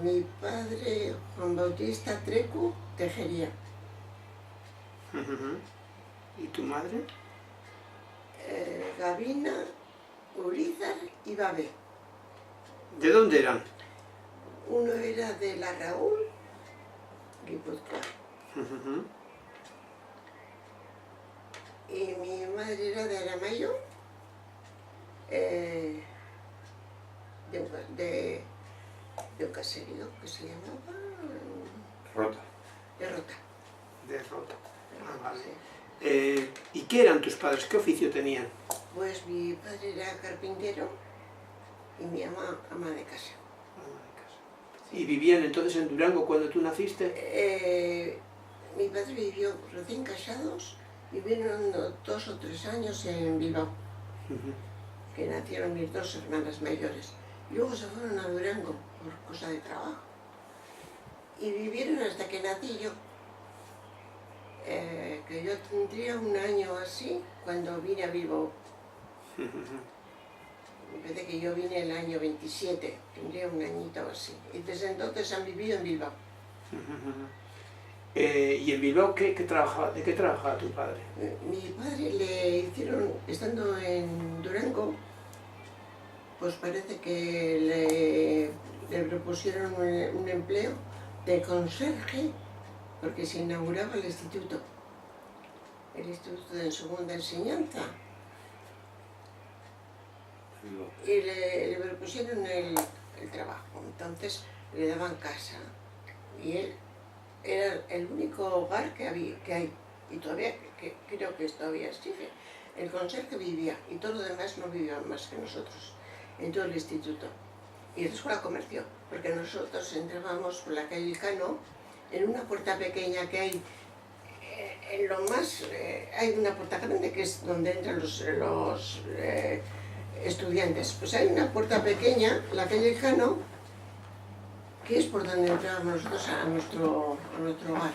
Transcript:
Mi padre, Juan Bautista Trecu Tejería. ¿Y tu madre? Gavina, Urizar y Babé. ¿De dónde eran? Uno era de La Raúl, Guipúzcoa. Y mi madre era de Aramayo, de un caserío que se llamaba Rota. de Rota. De Rota. Vale. Sí. ¿Y qué eran tus padres? ¿Qué oficio tenían? Pues mi padre era carpintero y mi mamá ama de casa. ¿Y vivían entonces en Durango cuando tú naciste? Mi padre vivió recién casados, vivieron 2 o 3 años en Bilbao, que nacieron mis 2 hermanas mayores. Luego se fueron a Durango por cosa de trabajo y vivieron hasta que nací yo, que yo tendría 1 año así cuando vine a Bilbao. Desde que yo vine el año 27, tendría 1 añito así. Y desde entonces han vivido en Bilbao. ¿Y en Bilbao de qué trabajaba tu padre? Mi padre le hicieron, estando en Durango, pues parece que le propusieron un empleo de conserje, porque se inauguraba el instituto de segunda enseñanza. Y le propusieron el trabajo, entonces le daban casa. Y él era el único hogar que hay, y todavía, creo que todavía sigue. El conserje vivía, y todo lo demás no vivían más que nosotros, en todo el instituto. Y la escuela comercio, porque nosotros entrábamos por la calle Cano, en una puerta pequeña que hay, en lo más, hay una puerta grande que es donde entran los estudiantes. Pues hay una puerta pequeña, la calle Cano, que es por donde entrábamos nosotros a nuestro hogar.